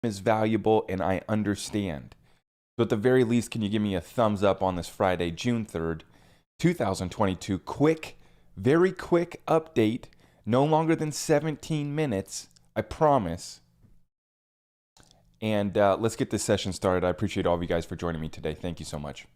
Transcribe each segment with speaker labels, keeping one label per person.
Speaker 1: is valuable and I understand. So at the very least, can you give me a thumbs up on this Friday, June 3rd, 2022? Quick, very quick update. No longer than 17 minutes, I promise. And let's get this session started. I appreciate all of you guys for joining me today. Thank you so much.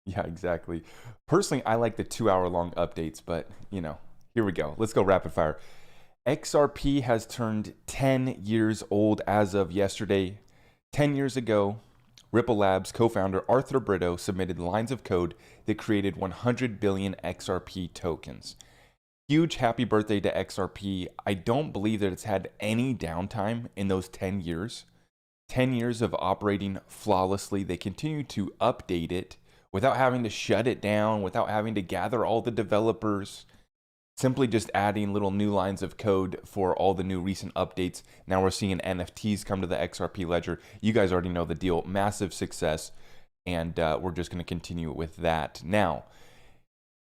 Speaker 1: Yeah, exactly. Personally, I like the 2-hour-long updates, but here we go. Let's go rapid fire. XRP has turned 10 years old as of yesterday. 10 years ago, Ripple Labs co-founder Arthur Brito submitted lines of code that created 100 billion XRP tokens. Huge happy birthday to XRP. I don't believe that it's had any downtime in those 10 years. 10 years of operating flawlessly. They continue to update it without having to shut it down, without having to gather all the developers, simply just adding little new lines of code for all the new recent updates. Now we're seeing NFTs come to the XRP ledger. You guys already know the deal. Massive success, and we're just going to continue with that. Now,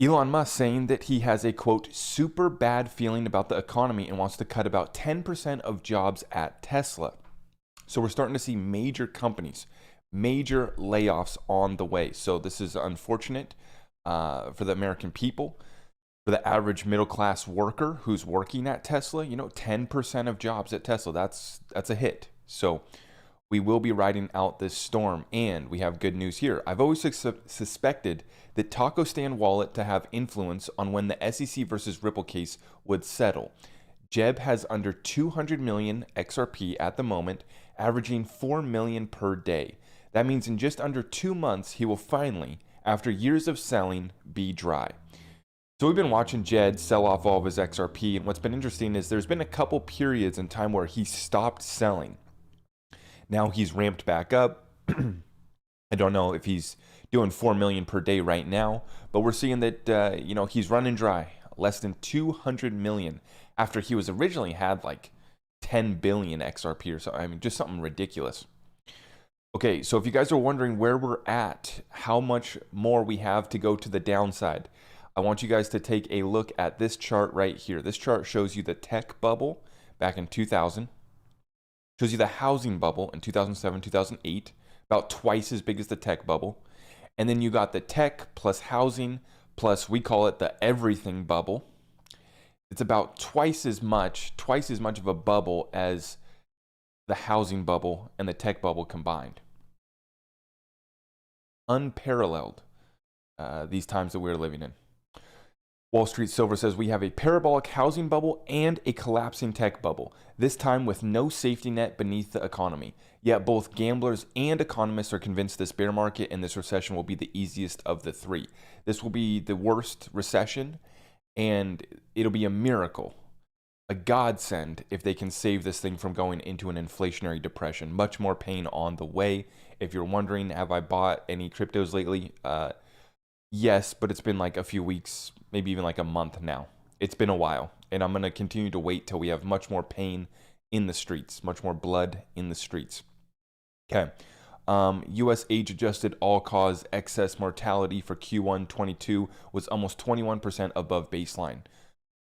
Speaker 1: Elon Musk saying that he has a, quote, super bad feeling about the economy and wants to cut about 10% of jobs at Tesla. So we're starting to see major companies, major layoffs on the way. So this is unfortunate for the American people, for the average middle class worker who's working at Tesla. 10% of jobs at Tesla, that's a hit. So we will be riding out this storm, and we have good news here. I've always suspected that Taco Stand Wallet to have influence on when the SEC versus Ripple case would settle. Jeb has under 200 million XRP at the moment, averaging 4 million per day. That means in just under 2 months, he will finally, after years of selling, be dry. So we've been watching Jed sell off all of his XRP, and what's been interesting is there's been a couple periods in time where he stopped selling. Now he's ramped back up. I don't know if he's doing 4 million per day right now, but we're seeing that he's running dry, less than 200 million after he was originally had like 10 billion XRP or something. I mean, just something ridiculous. Okay, so if you guys are wondering where we're at, how much more we have to go to the downside, I want you guys to take a look at this chart right here. This chart shows you the tech bubble back in 2000, shows you the housing bubble in 2007, 2008, about twice as big as the tech bubble. And then you got the tech plus housing plus, we call it the everything bubble. It's about twice as much of a bubble as the housing bubble and the tech bubble combined. Unparalleled, these times that we're living in. Wall Street Silver says we have a parabolic housing bubble and a collapsing tech bubble, this time with no safety net beneath the economy. Yet both gamblers and economists are convinced this bear market and this recession will be the easiest of the three. This will be the worst recession, and it'll be a miracle, a godsend, if they can save this thing from going into an inflationary depression. Much more pain on the way. If you're wondering, have I bought any cryptos lately? Yes, but it's been like a few weeks, maybe even like a month now. It's been a while, and I'm going to continue to wait till we have much more pain in the streets, much more blood in the streets. Okay. U.S. age-adjusted all-cause excess mortality for Q1 22 was almost 21% above baseline.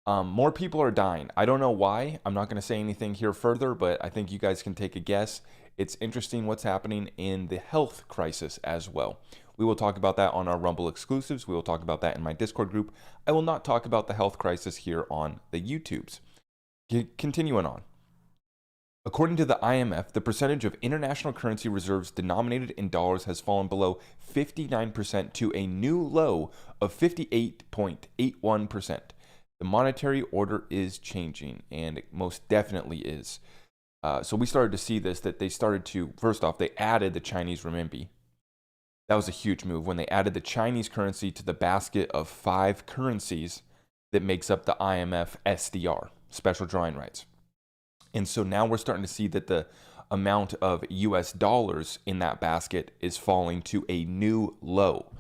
Speaker 1: More people are dying. I don't know why. I'm not going to say anything here further, but I think you guys can take a guess. It's interesting what's happening in the health crisis as well. We will talk about that on our Rumble exclusives. We will talk about that in my Discord group. I will not talk about the health crisis here on the YouTubes. Continuing on. According to the IMF, the percentage of international currency reserves denominated in dollars has fallen below 59% to a new low of 58.81%. The monetary order is changing, and it most definitely is. So we started to see this, that they started to, first off, they added the Chinese renminbi. That was a huge move when they added the Chinese currency to the basket of 5 currencies that makes up the IMF SDR, special drawing rights. And so now we're starting to see that the amount of US dollars in that basket is falling to a new low.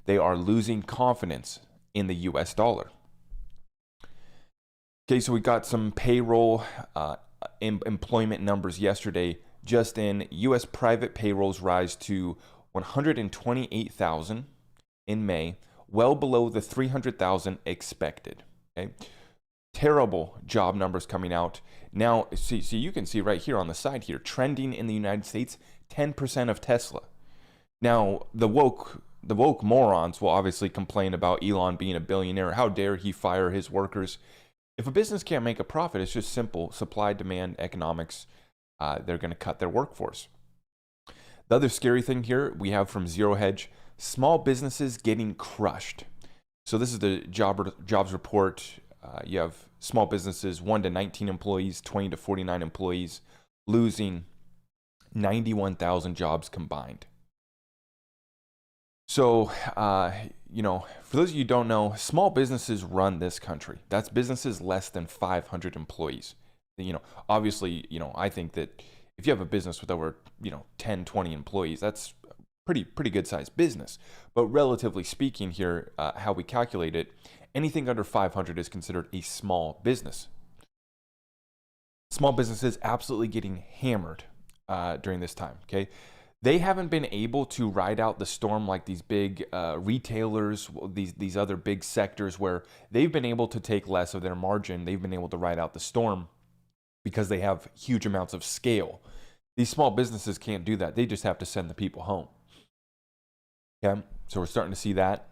Speaker 1: They are losing confidence in the US dollar. Okay, so we got some payroll employment numbers yesterday. Just in U.S. private payrolls rise to 128,000 in May, well below the 300,000 expected. Okay, terrible job numbers coming out now. See, you can see right here on the side here, trending in the United States, 10% of Tesla. Now the woke morons will obviously complain about Elon being a billionaire. How dare he fire his workers? If a business can't make a profit, it's just simple supply demand economics. They're going to cut their workforce. The other scary thing here we have from Zero Hedge: small businesses getting crushed. So this is the jobs report. You have small businesses 1 to 19 employees, 20 to 49 employees, losing 91,000 jobs combined. So, for those of you who don't know, small businesses run this country. That's businesses less than 500 employees. Obviously, I think that if you have a business with over, 10, 20 employees, that's pretty good sized business. But relatively speaking here, how we calculate it, anything under 500 is considered a small business. Small businesses absolutely getting hammered during this time, okay? They haven't been able to ride out the storm like these big retailers, these other big sectors where they've been able to take less of their margin. They've been able to ride out the storm because they have huge amounts of scale. These small businesses can't do that. They just have to send the people home. Okay, so we're starting to see that.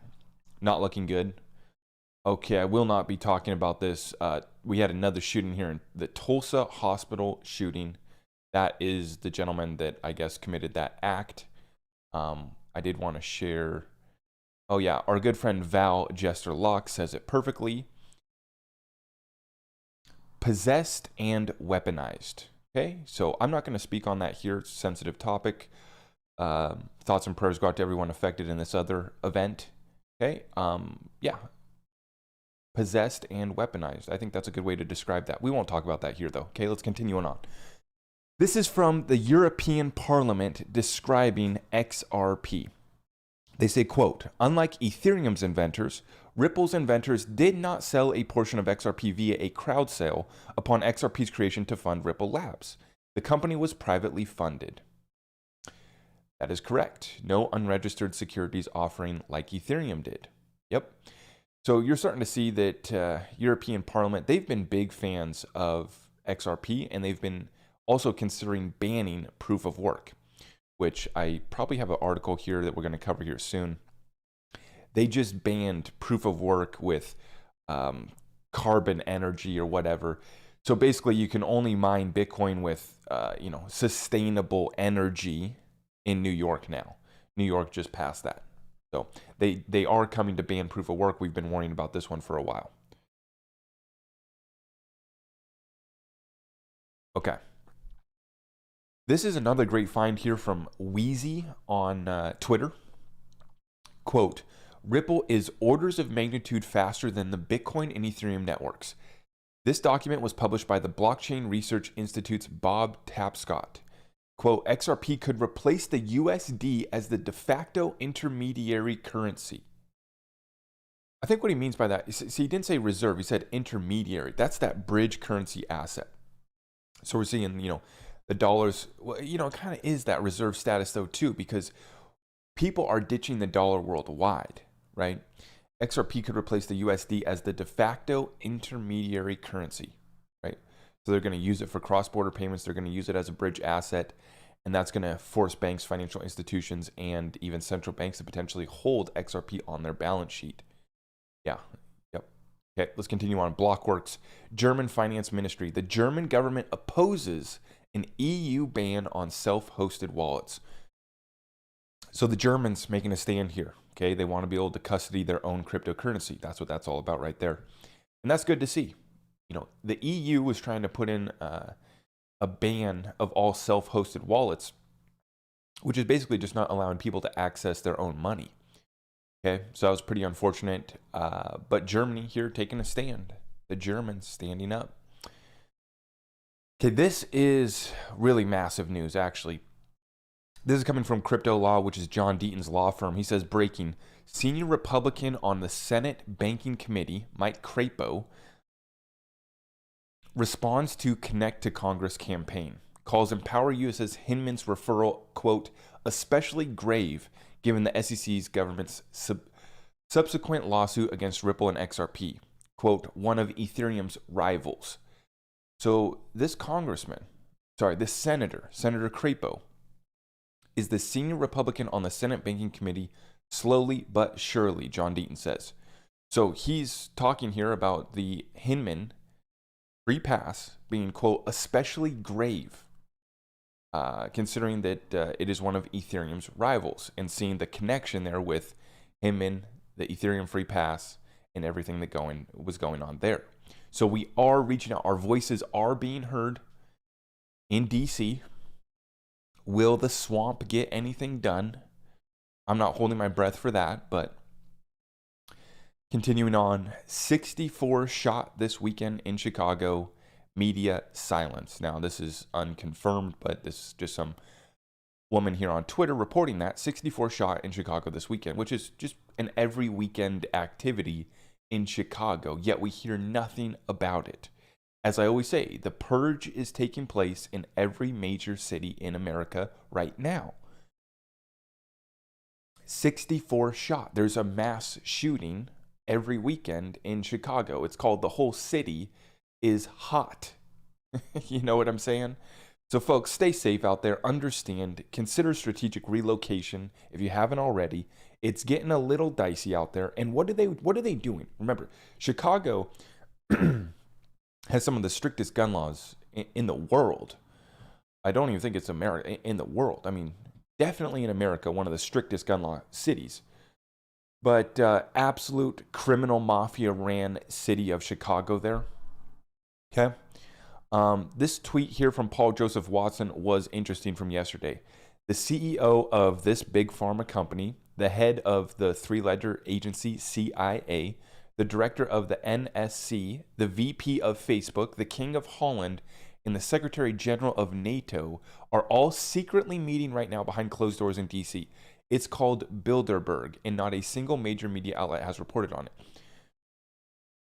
Speaker 1: Not looking good. Okay, I will not be talking about this. We had another shooting here in the Tulsa hospital shooting. That is the gentleman that I guess committed that act. I did want to share. Oh yeah, our good friend Val Jester Locke says it perfectly. Possessed and weaponized. Okay, so I'm not going to speak on that here. It's a sensitive topic. Thoughts and prayers go out to everyone affected in this other event. Okay, yeah. Possessed and weaponized. I think that's a good way to describe that. We won't talk about that here though. Okay, let's continue on. This is from the European Parliament describing XRP. They say, quote, unlike Ethereum's inventors, Ripple's inventors did not sell a portion of XRP via a crowd sale upon XRP's creation to fund Ripple Labs. The company was privately funded. That is correct. No unregistered securities offering like Ethereum did. Yep. So you're starting to see that European Parliament, they've been big fans of XRP, and they've been also considering banning proof of work, which I probably have an article here that we're going to cover here soon. They just banned proof of work with carbon energy or whatever. So basically you can only mine Bitcoin with, sustainable energy in New York now. New York just passed that. So they are coming to ban proof of work. We've been worrying about this one for a while. Okay. This is another great find here from Wheezy on Twitter. Quote, Ripple is orders of magnitude faster than the Bitcoin and Ethereum networks. This document was published by the Blockchain Research Institute's Bob Tapscott. Quote, XRP could replace the USD as the de facto intermediary currency. I think what he means by that, see, he didn't say reserve, he said intermediary. That's that bridge currency asset. So we're seeing, the dollars, well, it kind of is that reserve status though too, because people are ditching the dollar worldwide, right? XRP could replace the USD as the de facto intermediary currency, right? So they're going to use it for cross-border payments. They're going to use it as a bridge asset, and that's going to force banks, financial institutions, and even central banks to potentially hold XRP on their balance sheet. Yeah. Yep. Okay, let's continue on. Blockworks, German Finance Ministry. The German government opposes an EU ban on self-hosted wallets. So the Germans making a stand here. Okay, they want to be able to custody their own cryptocurrency. That's what that's all about right there. And that's good to see. The EU was trying to put in a ban of all self-hosted wallets, which is basically just not allowing people to access their own money. Okay, so that was pretty unfortunate. But Germany here taking a stand. The Germans standing up. Okay, this is really massive news, actually. This is coming from Crypto Law, which is John Deaton's law firm. He says, breaking, senior Republican on the Senate Banking Committee, Mike Crapo, responds to Connect to Congress campaign, calls Empower US's Hinman's referral, quote, especially grave given the SEC's government's subsequent lawsuit against Ripple and XRP, quote, one of Ethereum's rivals. So this senator, Senator Crapo, is the senior Republican on the Senate Banking Committee, slowly but surely, John Deaton says. So he's talking here about the Hinman free pass being, quote, especially grave, considering that it is one of Ethereum's rivals, and seeing the connection there with Hinman, the Ethereum free pass, and everything that was going on there. So we are reaching out. Our voices are being heard in DC. Will the swamp get anything done? I'm not holding my breath for that, but continuing on, 64 shot this weekend in Chicago, media silence. Now, this is unconfirmed, but this is just some woman here on Twitter reporting that 64 shot in Chicago this weekend, which is just an every weekend activity in Chicago, yet we hear nothing about it. As I always say, the purge is taking place in every major city in America right now. 64 shot. There's a mass shooting every weekend in Chicago. It's called The Whole City is Hot. You know what I'm saying? So folks, stay safe out there. Understand, consider strategic relocation if you haven't already. It's getting a little dicey out there. And what are they doing? Remember, Chicago has some of the strictest gun laws in the world. I don't even think it's America, in the world. I mean, definitely in America, one of the strictest gun law cities. But absolute criminal mafia ran city of Chicago there. Okay. This tweet here from Paul Joseph Watson was interesting from yesterday. The CEO of this big pharma company, the head of the three-letter agency CIA, the director of the NSC, the VP of Facebook, the King of Holland, and the Secretary General of NATO are all secretly meeting right now behind closed doors in DC. It's called Bilderberg, and not a single major media outlet has reported on it.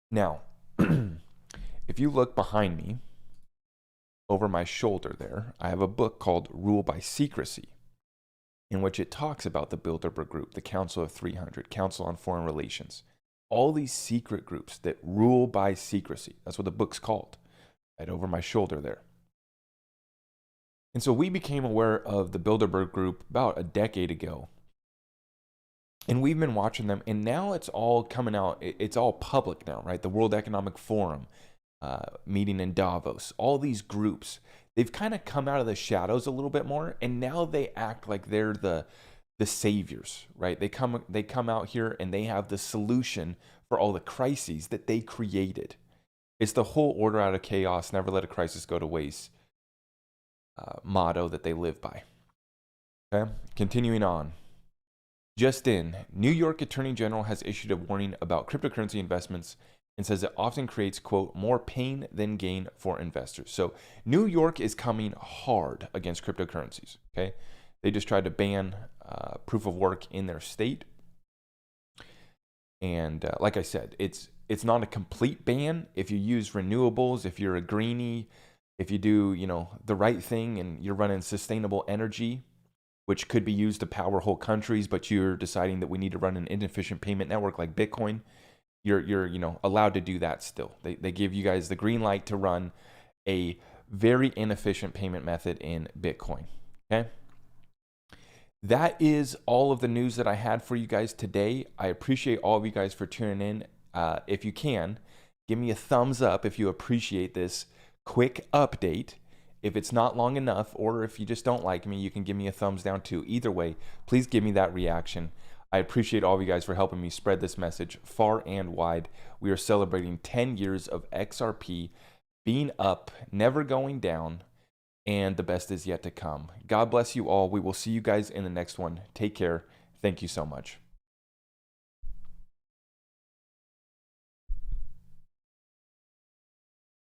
Speaker 1: Now, if you look behind me, over my shoulder there, I have a book called Rule by Secrecy, in which it talks about the Bilderberg Group, the Council of 300, Council on Foreign Relations, all these secret groups that rule by secrecy. That's what the book's called, right over my shoulder there. And so we became aware of the Bilderberg Group about a decade ago. And we've been watching them, and now it's all coming out. It's all public now, right? The World Economic Forum, meeting in Davos, all these groups, they've kind of come out of the shadows a little bit more, and now they act like they're the saviors, right? They come out here and they have the solution for all the crises that they created. It's the whole order out of chaos, never let a crisis go to waste motto that they live by. Okay, continuing on. Just in, New York Attorney General has issued a warning about cryptocurrency investments and says it often creates, quote, more pain than gain for investors. So New York is coming hard against cryptocurrencies, okay? They just tried to ban proof of work in their state. And like I said, it's not a complete ban. If you use renewables, if you're a greenie, if you do, the right thing and you're running sustainable energy, which could be used to power whole countries, but you're deciding that we need to run an inefficient payment network like Bitcoin, you're allowed to do that still. They give you guys the green light to run a very inefficient payment method in Bitcoin. Okay? That is all of the news that I had for you guys today. I appreciate all of you guys for tuning in. If you can, give me a thumbs up if you appreciate this quick update. If it's not long enough, or if you just don't like me, you can give me a thumbs down too. Either way, please give me that reaction. I appreciate all of you guys for helping me spread this message far and wide. We are celebrating 10 years of XRP being up, never going down, and the best is yet to come. God bless you all. We will see you guys in the next one. Take care. Thank you so much.